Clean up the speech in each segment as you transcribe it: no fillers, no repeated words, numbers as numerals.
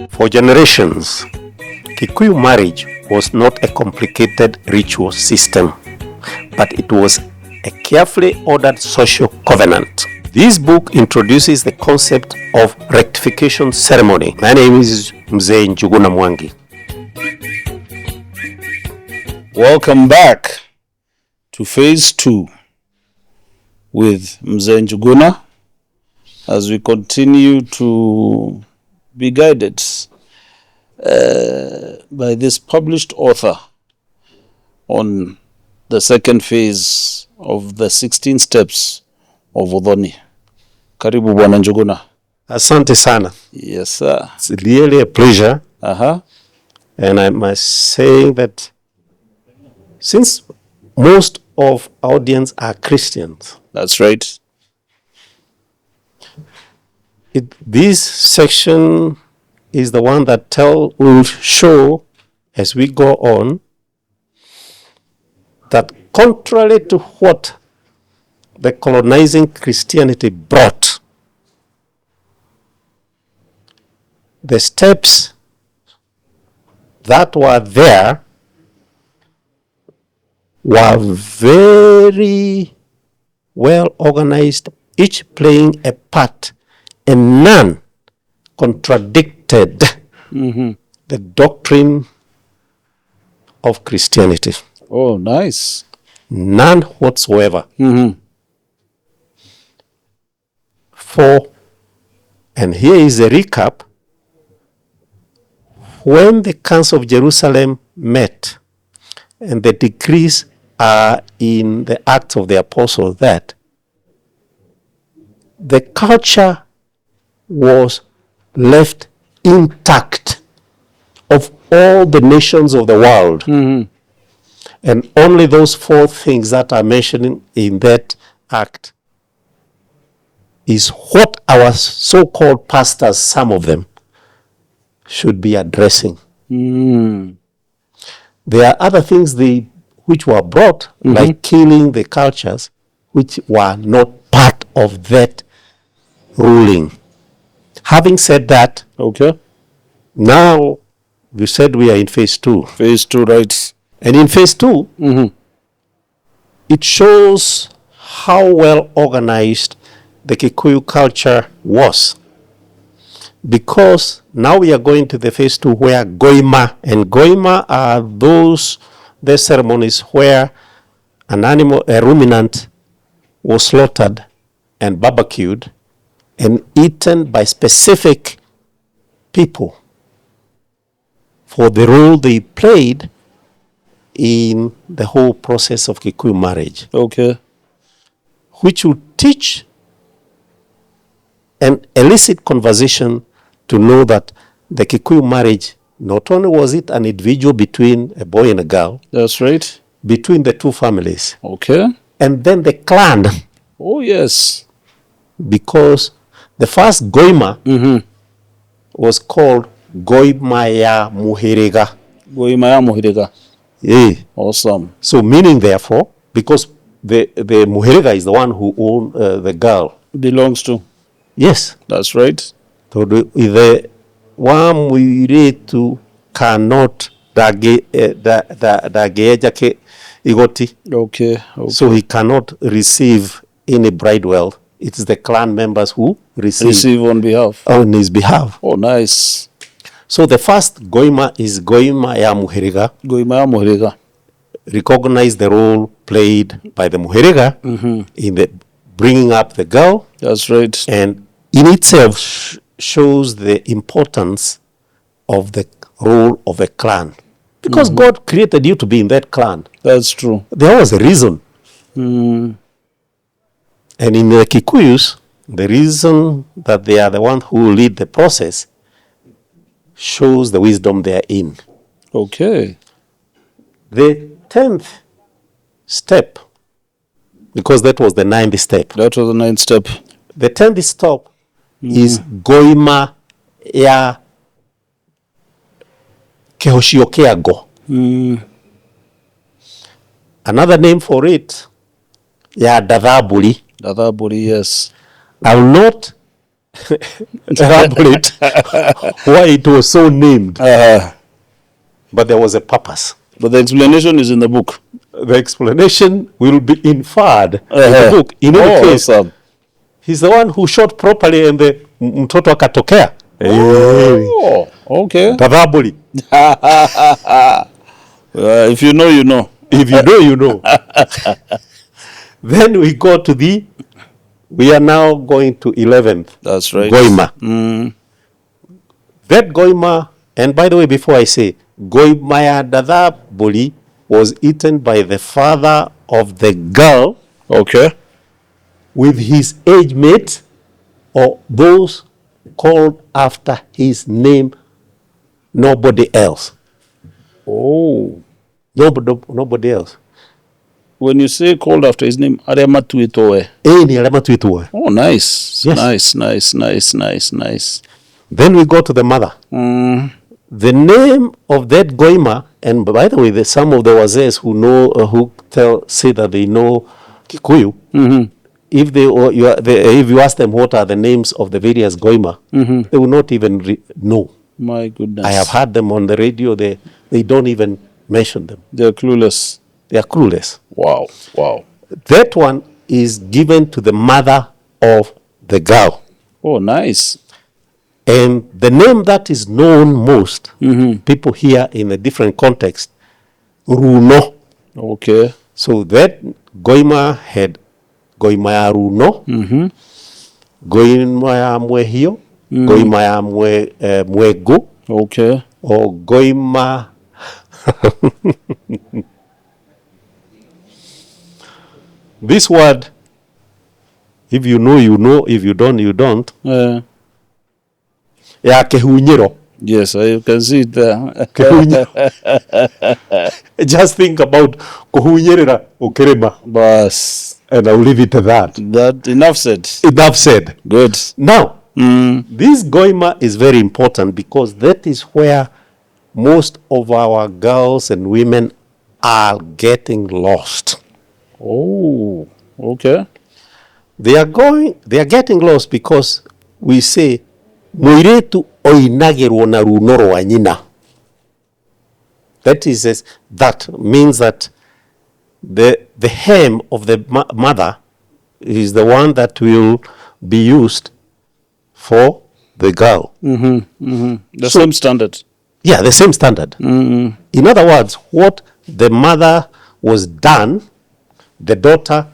For generations, Kikuyu marriage was not a complicated ritual system, but it was a carefully ordered social covenant. This book introduces the concept of rectification ceremony. My name is Mzee Njuguna Mwangi. Welcome back to phase 2 with Mzee Njuguna as we continue to be guided by this published author on the second phase of the 16 steps of Udhoni. Karibu Bwana Njuguna. Asante sana. Yes, sir. It's really a pleasure. And I must say that since most of audience are Christians, That's right. this section is the one that will show as we go on that contrary to what the colonizing Christianity brought, the steps that were there were very well organized, each playing a part, and none contradicted the doctrine of Christianity. Oh, nice. None whatsoever. And here is a recap. When the Council of Jerusalem met, and the decrees are in the Acts of the Apostles, that the culture was left intact of all the nations of the world. And only those 4 things that are mentioned in that act is what our so-called pastors, some of them, should be addressing. There are other things which were brought, like killing the cultures, which were not part of that ruling. Having said that, Okay. now we said we are in phase 2. Phase 2, right. And in phase 2, it shows how well organized the Kikuyu culture was. Because now we are going to the phase 2 where Goima, and Goima are the ceremonies where an animal, a ruminant, was slaughtered and barbecued and eaten by specific people for the role they played in the whole process of Kikuyu marriage. Okay. Which will teach and elicit conversation to know that the Kikuyu marriage, not only was it an individual between a boy and a girl, That's right. between the 2 families, Okay. and then the clan, Oh, yes. because the first Goima was called Goima ya Muhiriga. Goima ya Muhiriga. Yeah. Awesome. So meaning therefore, because the Muhiriga is the one who owned the girl. Belongs to. Yes. That's right. So the one muiritu cannot dageja ke igoti. Okay. So he cannot receive any bride wealth. It's the clan members who receive on behalf. on his behalf. Oh, nice. So the first Goima is Goima ya Muhiriga. Goima ya Muhiriga. Recognize the role played by the Muhiriga in the bringing up the girl. That's right. And in itself shows the importance of the role of a clan. Because God created you to be in that clan. That's true. There was a reason. And in the Kikuyus, the reason that they are the ones who lead the process shows the wisdom they are in. Okay. The 10th step, because that was the 9th step. That was the 9th step. The 10th step is Goima ya Kehoshiokeago. Another name for it, ya Dadhaburi. Dadhaburi, yes. I will not elaborate why it was so named. But there was a purpose. But the explanation is in the book. The explanation will be inferred in the book. In any case, awesome. he's the one who shot properly and the mtoto akatokea. Oh, okay. Tadhabuli. If you know, you know. If you know, you know. Then we go to we are now going to 11th. That's right. Goima. That Goima, and by the way, before I say, Goimaya Dadhabuli was eaten by the father of the girl. Okay. With his age mate or those called after his name, nobody else. Oh. Nobody else. When you say called after his name, Arema Tuitoe. Oh, nice. Yes. Nice. Then we go to the mother. The name of that Goima, and by the way, some of the Wazes who know, say that they know Kikuyu, if you ask them what are the names of the various Goima, they will not even know. My goodness. I have heard them on the radio. They don't even mention them. They're clueless. They are clueless. Wow. That one is given to the mother of the girl. Oh, nice. And the name that is known most, people hear in a different context, Runo. Okay. So that Goima had Goima ya Runo, Goima ya Mwehio, Goima ya Mwego, okay, or Goima. This word, if you know, you know. If you don't, you don't. Ya kehunyiro. Yes, I can see it there. Just think about kuhunyerera ukerema. Bas. And I'll leave it at that. That enough said. Enough said. Good. Now, this Goima is very important because that is where most of our girls and women are getting lost. Oh, okay. They are getting lost because we say muiretu oinagirwo na runo rwa nyina. That means that the hem of the mother is the one that will be used for the girl. The same standard. Yeah, the same standard. In other words, what the mother was done, the daughter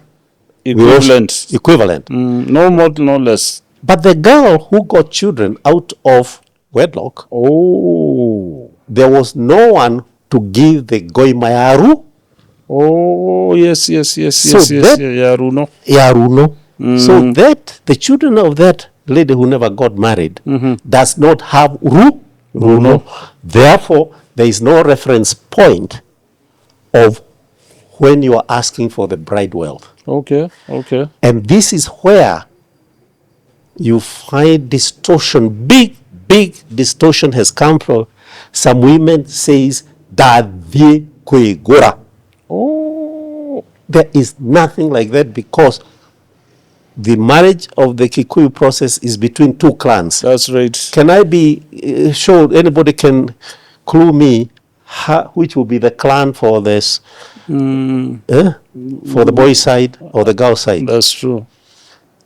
equivalent. No more, no less. But the girl who got children out of wedlock, there was no one to give the Goimayaru. Oh, yes. Yaruno. So that the children of that lady who never got married does not have Runo. Therefore, there is no reference point of when you are asking for the bride wealth. Okay. And this is where you find distortion. Big distortion has come from some women says Davie Kwegora. Oh. There is nothing like that because the marriage of the Kikuyu process is between two clans. That's right. Can I be sure anybody can clue me which will be the clan for this? For the boy side or the girl side? That's true.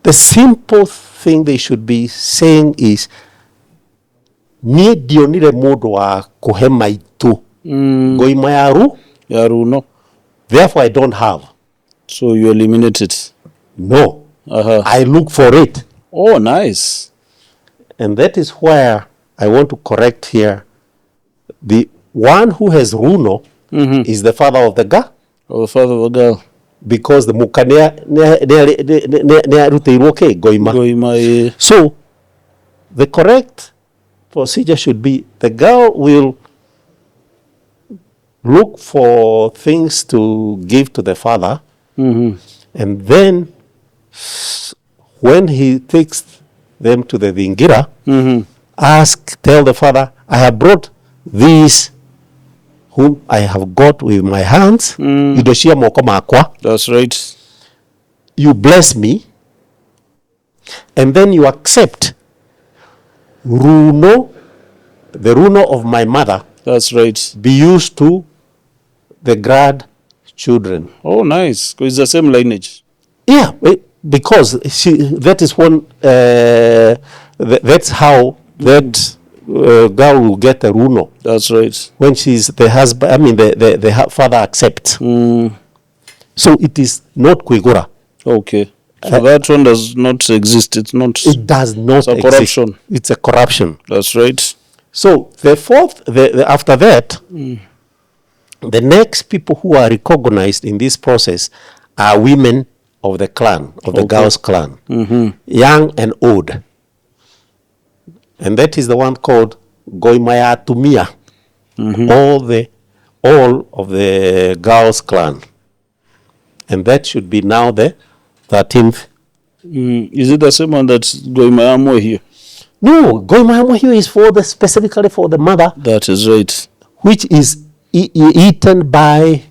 The simple thing they should be saying is nie dionire mundu wa kuhe maitu Goima Yaruno. Therefore I don't have. So you eliminate it. No. I look for it. Oh, nice. And that is where I want to correct here. The one who has Runo is the father of the girl. Oh, the father of the girl. Because the Mukanea Goima. So the correct procedure should be the girl will look for things to give to the father, and then when he takes them to the Vingira, tell the father, I have brought these whom I have got with my hands. That's right. You bless me, and then you accept runo, the runo of my mother, That's right. be used to the grandchildren. Oh, nice. 'Cause it's the same lineage. Yeah, because that is one. That's how that girl will get a runo That's right. when she's the husband. I mean, the father accepts. So it is not Kwigura. Okay. So that one does not exist. It's not. It does not It's a exist. corruption. It's a corruption. That's right. So the fourth, after that, the next people who are recognized in this process are women of the clan, of the girls' clan, young and old. And that is the one called Goimaya Tumia, all of the girls' clan. And that should be now the 13th. Is it the same one that's Goimayamo here? No, Goimaya here is specifically for the mother, That is right. which is eaten by.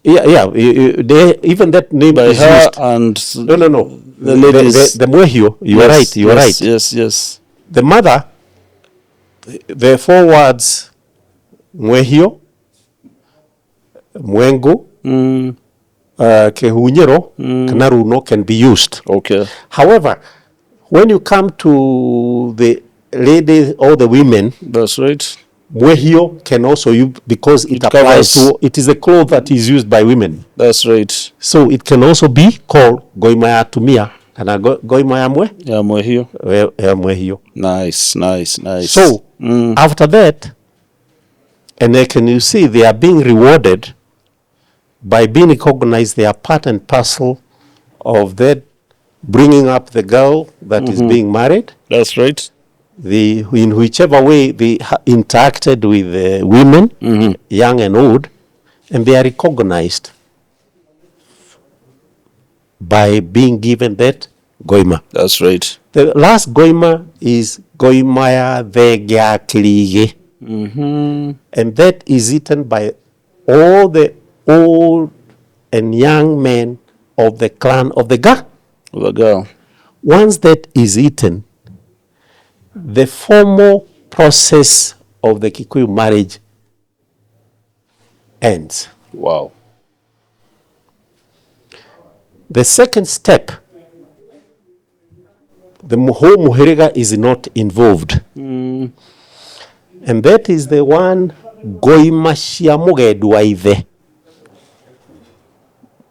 Even that name By is her used. and No. the ladies. The Mwehio, you are right, you are right. Yes. The mother, the four words, Mwehio, Mwengu, Kehunyero, Kanaruno can be used. Okay. However, when you come to the ladies or the women, That's right. Mwehio can also use, because it applies covers. to, it is a cloth that is used by women. That's right. So it can also be called Goimaya Tumia. And Goimaya Mwe? Yeah, more here. Mwehio. Nice. So, after that, and you see they are being rewarded by being recognized. They are part and parcel of that bringing up the girl that is being married. That's right. In whichever way they interacted with the women, young and old, and they are recognized by being given that goima. That's right. The last goima is Goimaya Vegiaklige. And that is eaten by all the old and young men of the clan of the Ga. The girl. Once that is eaten, the formal process of the Kikuyu marriage ends. Wow. The second step, the whole Muheriga is not involved. And that is the one Goimashia Mugedwaithe.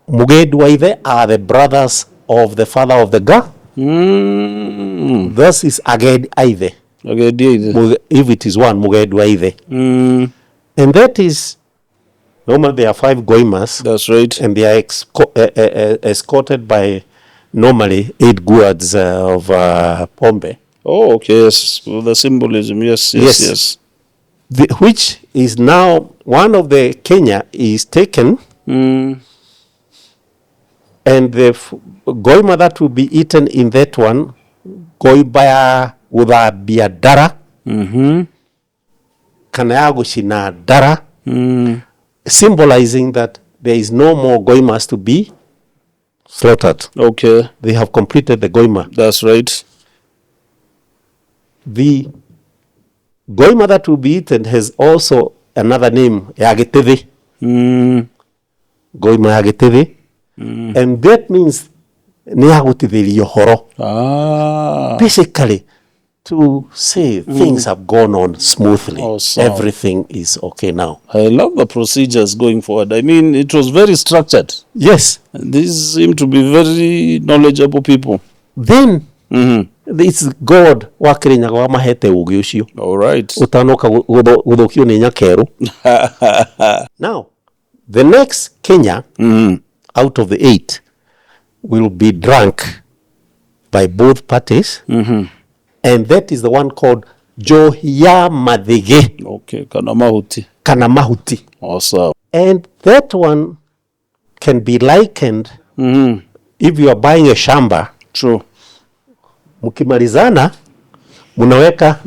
Mugedwaithe are the brothers of the father of the Ga. This is Aged Aithe. If it is one, Mugedwaithe. And that is, normally there are 5 Goimas. That's right. And they are escorted by normally 8 guards of Pombe. Oh, okay. Yes. Well, the symbolism. Yes. Which is now one of the Kenya is taken, and the goima that will be eaten in that one, goibaya uda biadara, kanayagushina dara, symbolizing that there is no more goimas to be slaughtered. Okay. They have completed the goima. That's right. The goima that will be eaten has also another name, Yageteve. Goima Yageteve. And that means basically to say things have gone on smoothly. Awesome. Everything is okay now. I love the procedures going forward. I mean, it was very structured. Yes. These seem to be very knowledgeable people. Then it's God wakirinyaga wamahete ugi ucio. All right. Utanoka guthukio ni nyakeru. Now, the next Kenya out of the 8 will be drunk by both parties. And that is the one called Johia Madhige. Okay. Kanamahuti. Kanamahuti. Awesome. And that one can be likened if you are buying a shamba. True. Mkimalizana munaweka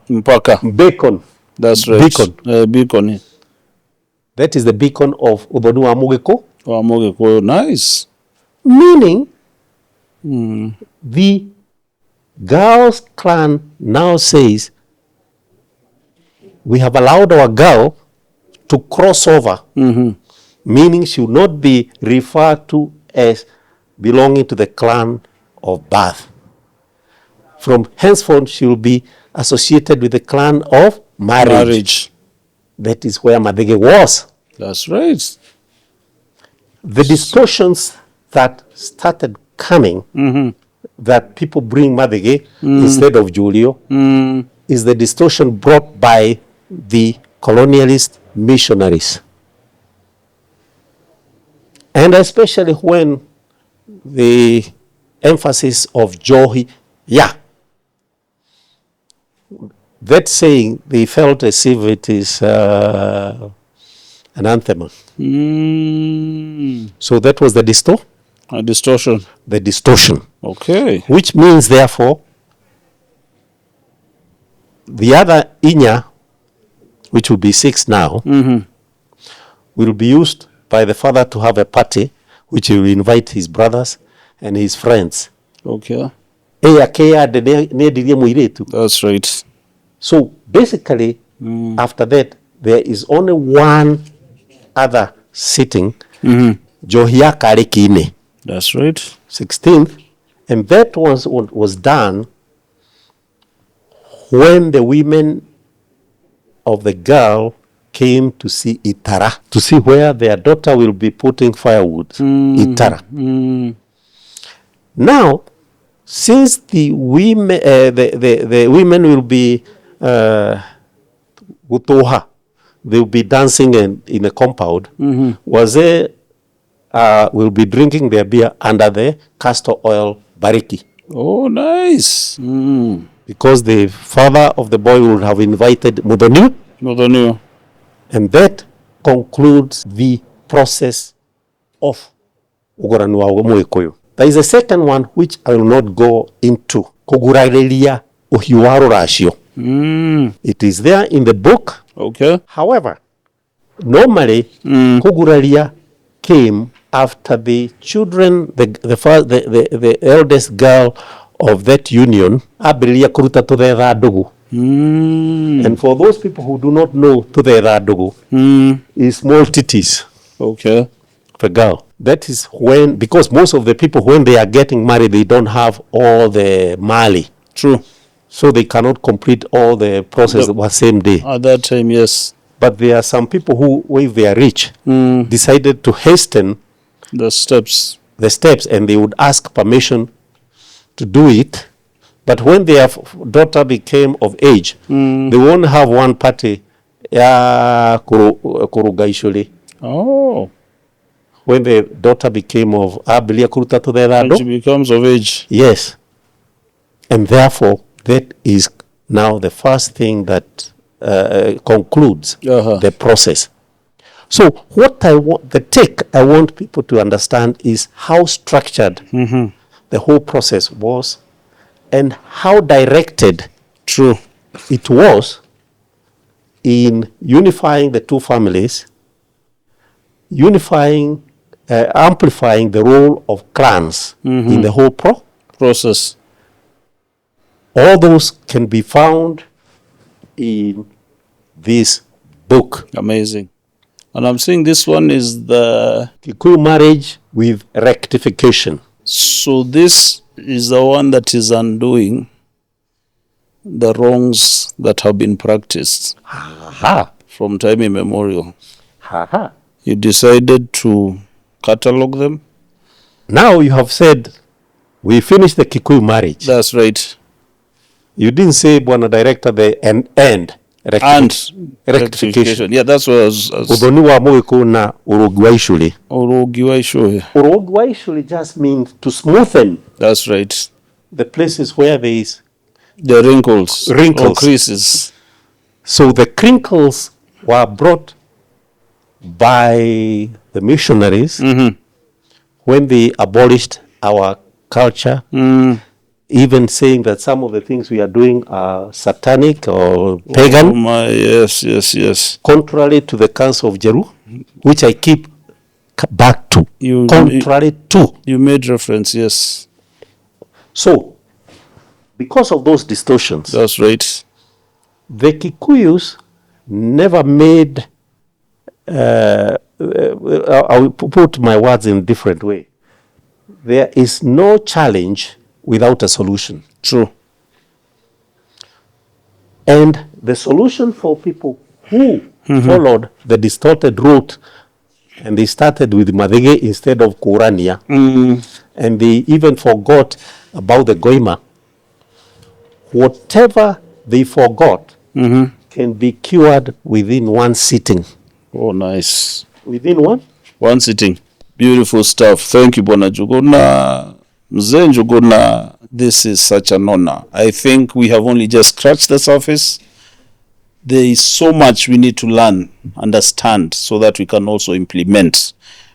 Mpaka. bacon. That's right. Beacon. Beacon. That is the beacon of Ubonu wa Mugiko. Nice. Meaning the Girl's clan now says, we have allowed our girl to cross over, meaning she will not be referred to as belonging to the clan of birth. From henceforth, she will be associated with the clan of marriage. That is where Madege was. That's right. The distortions that started coming, that people bring Madege instead of Julio, is the distortion brought by the colonialist missionaries. And especially when the emphasis of Johi, that saying, they felt as if it is an anthem. So that was the distortion. The distortion. Okay. Which means, therefore, the other Inya, which will be 6 now, will be used by the father to have a party, which he will invite his brothers and his friends. Okay. That's right. So basically, after that, there is only one other sitting, Johiaka Rekine. That's right. 16th, and that was done when the women of the girl came to see Itara, to see where their daughter will be putting firewood. Itara. Now, since the women, the women will be Utoha, they will be dancing in a compound. Waze will be drinking their beer under the castor oil bariki. Oh, nice. Because the father of the boy would have invited Mudoniu. And that concludes the process of Ugoranua Muikoyo. There is a second one which I will not go into. Kogurairelia Uhiwaro Ratio. It is there in the book. Okay. However, normally Koguralia came after the children, the eldest girl of that union, Abilia Kuruta to the Radogu. And for those people who do not know to the Radogu, is small titties. Okay. For girl. That is when, because most of the people, when they are getting married, they don't have all the mali. True. So they cannot complete all the process the same day. At that time, yes. But there are some people who, if they are rich, decided to hasten the steps, and they would ask permission to do it. But when their daughter became of age, they won't have one party. Oh. When the daughter became of Abilia Kuruta to the When she becomes of age. Yes. And therefore, that is now the first thing that concludes the process. So what I want, the take I want people to understand is how structured the whole process was and how directed it was in unifying the two families, amplifying the role of clans in the whole process. All those can be found in this book. Amazing. And I'm seeing this one is the Kikuyu marriage with rectification. So this is the one that is undoing the wrongs that have been practiced from time immemorial. You decided to catalog them. Now you have said, we finished the Kikuyu marriage. That's right. You didn't say, Bwana Director, the end. Rectification. Yeah, that's what I was... Uruguayshuli just means to smoothen. That's right. The places where there is... the wrinkles. Or creases. So the crinkles were brought by the missionaries when they abolished our culture, even saying that some of the things we are doing are satanic or pagan. Oh my, yes. Contrary to the Council of Jeru, which I keep back to. You made reference, yes. So, because of those distortions, That's right. the Kikuyus never made, I will put my words in a different way. There is no challenge without a solution. True. And the solution for people who followed the distorted route, and they started with Madege instead of Kurania, and they even forgot about the Goima, whatever they forgot can be cured within one sitting. Oh, nice. Within one sitting. Beautiful stuff. Thank you, Bwana Njuguna. Mzee Njuguna, this is such an honor. I think we have only just scratched the surface. There is so much we need to learn, understand, so that we can also implement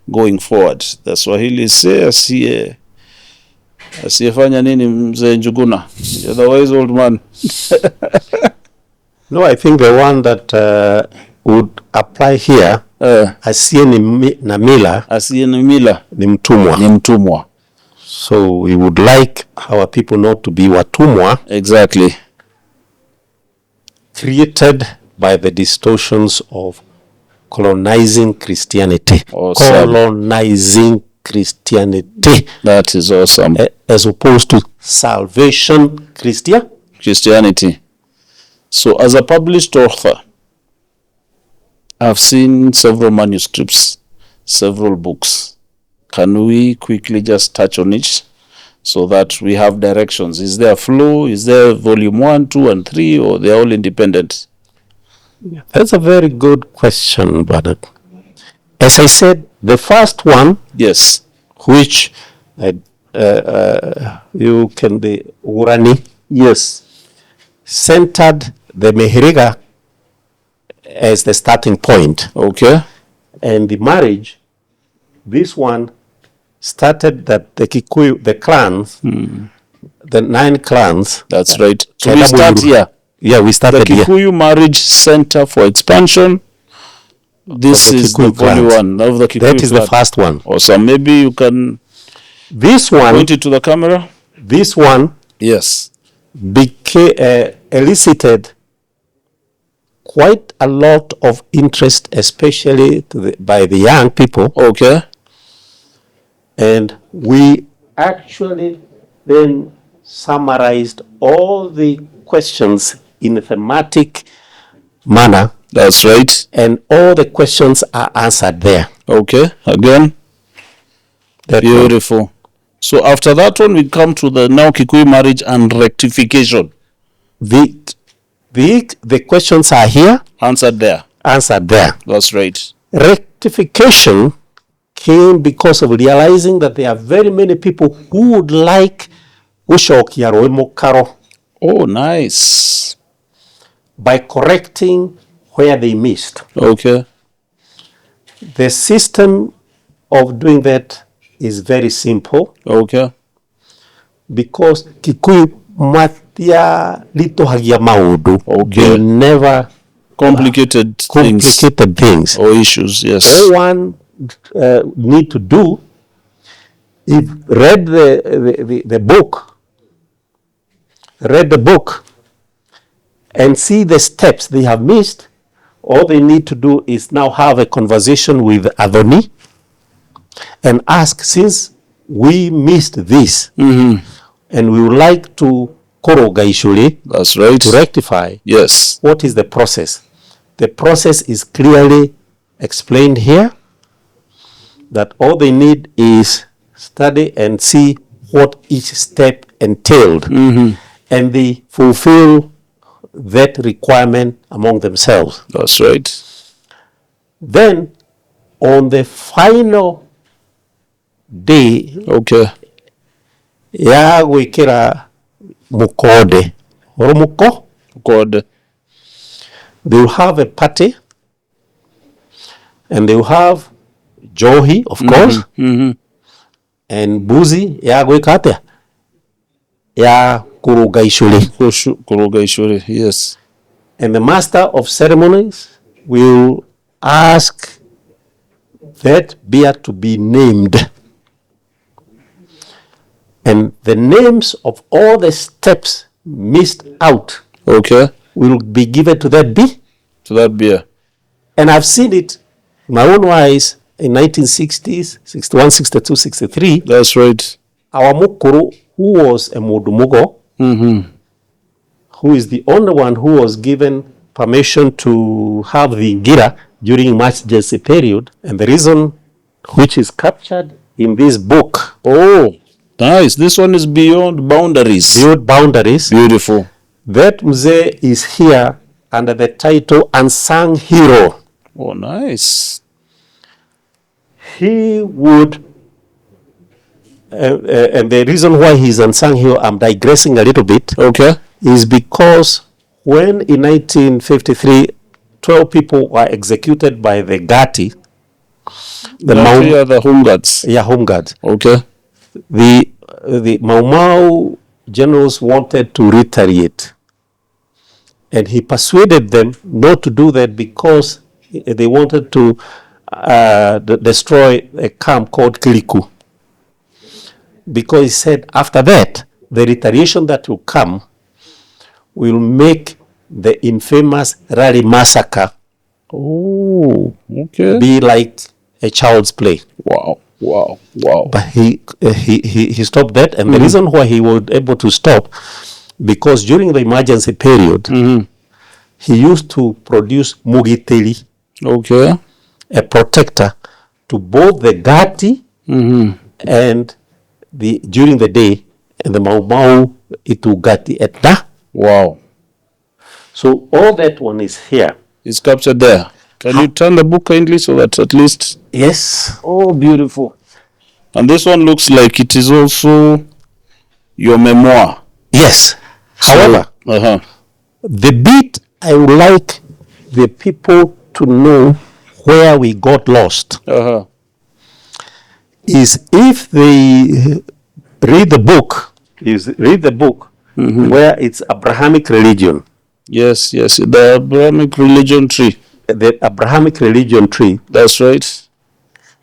going forward. The Swahili say, asiyefanya nini Mzee Njuguna? You're the wise old man. No, I think the one that would apply here, asiye na mila, asiye na mila ni mtumwa. Ni mtumwa. So we would like our people not to be watumwa. Exactly. Created by the distortions of colonizing Christianity. Awesome. Colonizing Christianity. That is awesome. As opposed to salvation Christianity. So as a published author, I've seen several manuscripts, several books. Can we quickly just touch on each so that we have directions? Is there a flow? Is there volume 1, 2, and 3, or they're all independent? That's a very good question, brother. As I said, the first one, yes, which you can the Urani, yes, centered the Meheriga as the starting point. Okay. And the marriage, this one started that the Kikuyu, the clans, the 9 clans. That's right. So we start here. Yeah, we started the Kikuyu here. Marriage Center for Expansion. This is the volume 1 of the Kikuyu. That is the first one. Awesome. Maybe you can this one point it to the camera. This one, yes, became elicited quite a lot of interest, especially by the young people. Okay. And we actually then summarized all the questions in a thematic manner. That's right. And all the questions are answered there. Okay. Again. Beautiful. So after that one, we come to the now Kikuyu Marriage and Rectification. The questions are here. Answered there. Answered there. That's right. Rectification came because of realizing that there are very many people who would like Ushokia Roemokaro. Oh, nice. By correcting where they missed. Okay. The system of doing that is very simple. Okay. Because Kikuyu matia litohagia maudu. Okay. They never complicated things or issues. Yes. All one need to do is read the book and see the steps they have missed. All they need to do is now have a conversation with Adoni and ask, since we missed this and we would like to korogaishuli, that's right, to rectify, yes, what is the process? The process is clearly explained here, that all they need is study and see what each step entailed, and they fulfill that requirement among themselves. That's right. Then on the final day, okay, ya gwikira mukode oromuko God, they will have a party and they will have johi, of course, and buzi ya gwikate ya kurugaishuri, yes. And the master of ceremonies will ask that beer to be named. And the names of all the steps missed out Okay. will be given to that bee. To that beer. And I've seen it my own eyes in 1960s, 61, 62, 63. That's right. Our Mukuru, who was a Mudumugo, who is the only one who was given permission to have the Ngira during emergency period, and the reason which is captured in this book. Oh, nice. This one is beyond boundaries. Beyond boundaries. Beautiful. That Mzee is here under the title Unsung Hero. Oh, nice. He would, and the reason why he's unsung hero, I'm digressing a little bit, Okay. is because when in 1953, 12 people were executed by the Gati, the The home guards. Home Guard. Okay. The Mau Mau generals wanted to retaliate. And he persuaded them not to do that because they wanted to destroy a camp called Kiliku. Because he said after that, the retaliation that will come will make the infamous Rally massacre Oh, okay. be like a child's play. Wow. Wow. Wow. But he stopped that, and the reason why he was able to stop, because during the emergency period, he used to produce mugiteli, Okay. a protector to both the Gati and the during the day, and the Mau Mau itu Gati etna. Wow. So all that one is here. It's captured there. Can you turn the book kindly so that at least... Yes. Oh, beautiful. And this one looks like it is also your memoir. Yes. However, the bit I would like the people to know where we got lost is if they read the book, where it's Abrahamic religion. Yes, yes. The Abrahamic religion tree. The Abrahamic religion tree. That's right.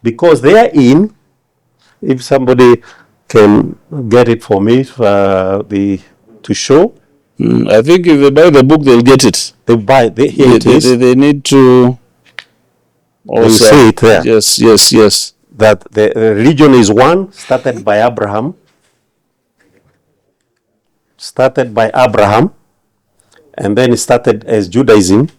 Because therein, if somebody can get it for me to show. I think if they buy the book, they'll get it. Here it is. They need to also, you see it there. Yes, yes, yes. That the religion is one, started by Abraham, and then it started as Judaism.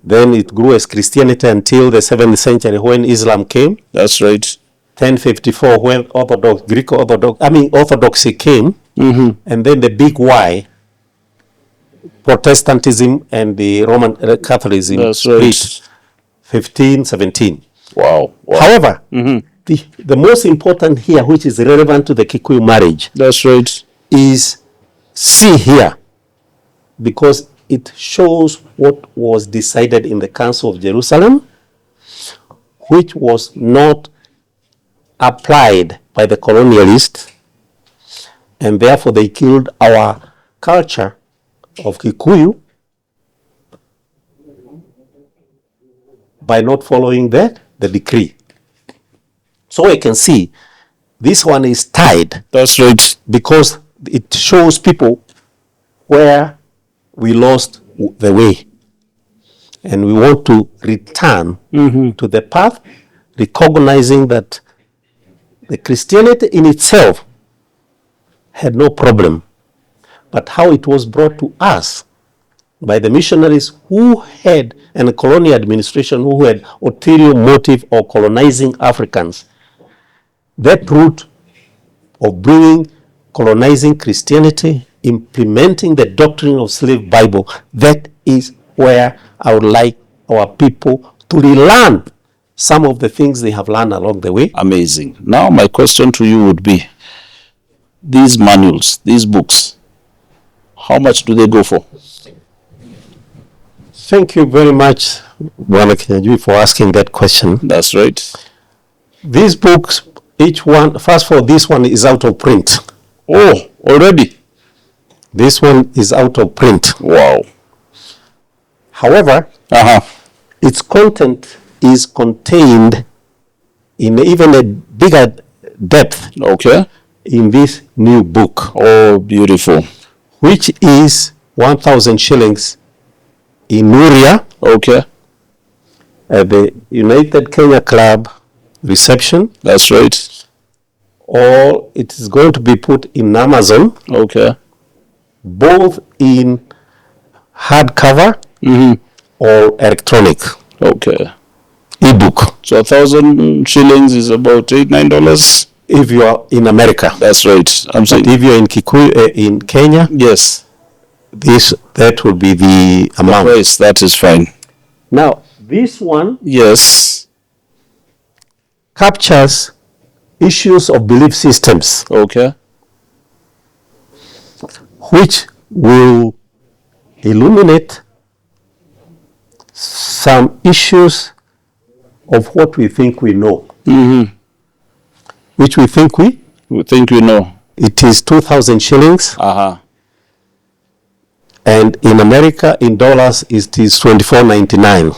Then it grew as Christianity until the 7th century when Islam came. That's right. 1054 when Orthodoxy came, and then the big Y, Protestantism and the Roman Catholicism split, 1517. Wow. However, the most important here, which is relevant to the Kikuyu marriage, that's right, is see here, because it shows what was decided in the Council of Jerusalem, which was not applied by the colonialists, and therefore they killed our culture of Kikuyu by not following the decree. So I can see this one is tied. That's right. Because it shows people where we lost the way. And we want to return to the path, recognizing that the Christianity in itself had no problem, but how it was brought to us by the missionaries who had, and the colonial administration who had ulterior motive of colonizing Africans. That route of colonizing Christianity, implementing the doctrine of slave Bible, that is where I would like our people to relearn some of the things they have learned along the way. Amazing. Now my question to you would be, these manuals, these books, how much do they go for? Thank you very much, Bwana Kinyajui, for asking that question. That's right. These books, each one, first of all, this one is out of print. Oh, already? This one is out of print. Wow. However, its content is contained in even a bigger depth. Okay. In this new book. Oh, beautiful. which is 1,000 shillings in Nuria Okay. at the United Kenya Club reception, That's right. or it is going to be put in Amazon, Okay. both in hardcover Mm-hmm. or electronic Okay. ebook. So 1,000 shillings is about $8-9. If you are in America, That's right. I'm but saying. if you are in Kikuyu, in Kenya, Yes. that will be the amount. Price, that is fine. Now, this one Yes. captures issues of belief systems, Okay. which will illuminate some issues of what we think we know. Mm-hmm. Which we think We think we know. it is 2,000 shillings, Uh-huh. and in America, in dollars, it is $24.99.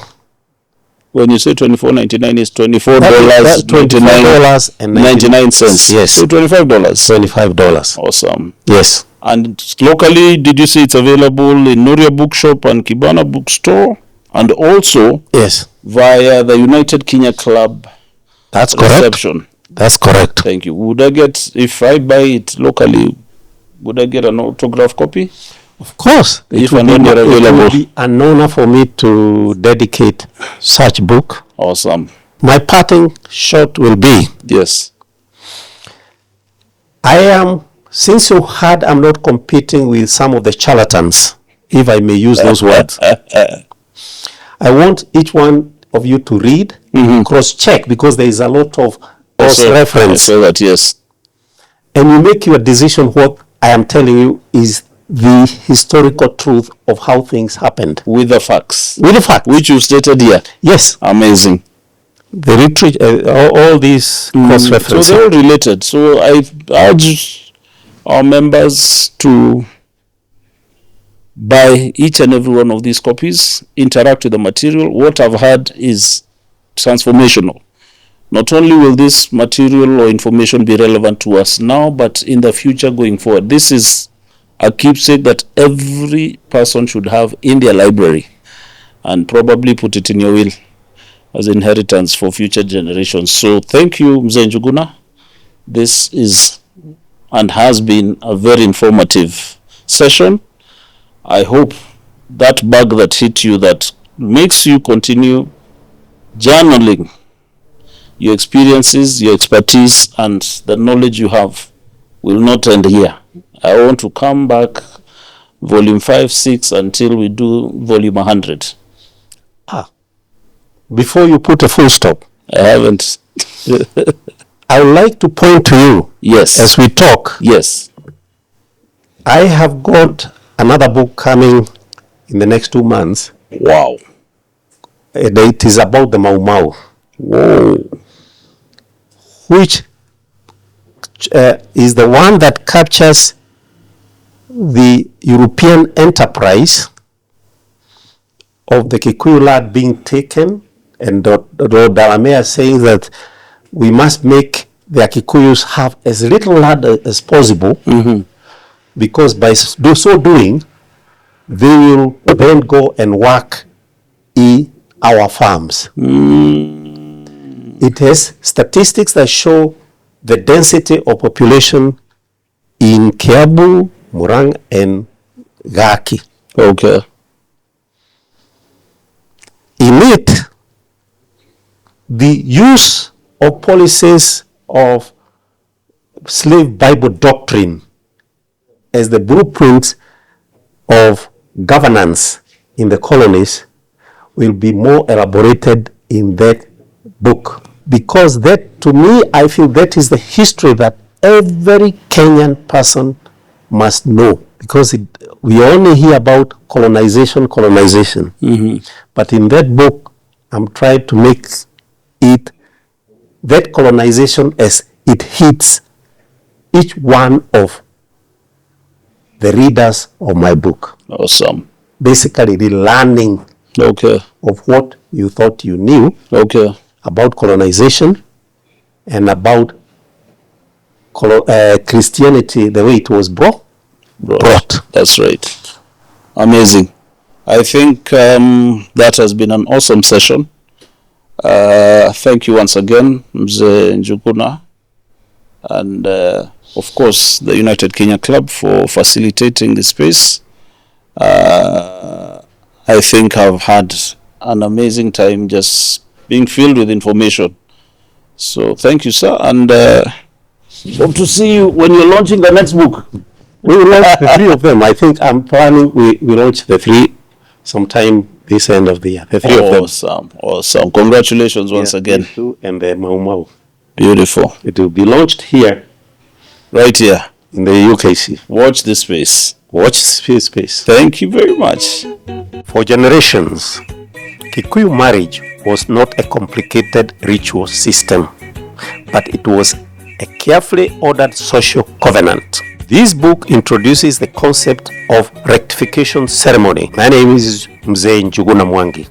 When you say $24.99, it's $24 That's $24.99. Yes. So $25. $25. Awesome. Yes. And locally, did you say it's available in Nuria Bookshop and Kibana Bookstore? And also Yes. via the United Kenya Club That's correct. reception. That's correct. Thank you. Would I get, if I buy it locally, would I get an autograph copy? Of course. If and when they're It available. will be an honor for me to dedicate such book. Awesome. My parting shot will be, Yes. since you heard I'm not competing with some of the charlatans, if I may use those words, I want each one of you to read, cross-check, because there is a lot of cross-reference. So that, yes. And you make your decision what I am telling you is the historical truth of how things happened. With the facts. With the fact. Which you stated here. Yes. Amazing. The all these cross-references. So they're all related. So I urge our members to buy each and every one of these copies, interact with the material. What I've heard is transformational. Not only will this material or information be relevant to us now, but in the future going forward. This is a keepsake that every person should have in their library, and probably put it in your will as inheritance for future generations. So thank you, Mzee Njuguna. This is and has been a very informative session. I hope that bug that hit you, that makes you continue journaling your experiences, your expertise, and the knowledge you have, will not end here. I want to come back volume 5, 6 until we do volume 100. Before you put a full stop, I haven't. I would like to point to you, Yes. as we talk, Yes. I have got another book coming in the next 2 months. Wow. And it is about the Mau Mau. Whoa. Which is the one that captures the European enterprise of the Kikuyu land being taken, and Daramea saying that we must make the Kikuyus have as little land as possible, because by so doing, they will then go and work in our farms. It has statistics that show the density of population in Kiambu, Murang, and Gaki. Okay. In it, the use of policies of slave Bible doctrine as the blueprint of governance in the colonies will be more elaborated in that book. Because that, to me, I feel that is the history that every Kenyan person must know. Because we only hear about colonization. But in that book, I'm trying to make it, that colonization as it hits each one of the readers of my book. Awesome. Basically, the learning Okay. of what you thought you knew Okay. about colonization and about Christianity, the way it was brought. That's right. Amazing. I think that has been an awesome session. Thank you once again, Mzee Njuguna, and of course the United Kenya Club for facilitating the space. I think I've had an amazing time just being filled with information. So thank you, sir, and hope to see you when you're launching the next book. We will launch the 3 of them. I think I'm planning we launch the 3 sometime this end of the year. The 3 of them. Awesome. Congratulations once again. And the Mau Mau. Beautiful. It will be launched here. Right here. In the UKC. Watch this space. Watch this space. Thank you very much. For generations, Kikuyu marriage was not a complicated ritual system, but it was a carefully ordered social covenant. This book introduces the concept of rectification ceremony. My name is Mzee Njuguna Mwangi.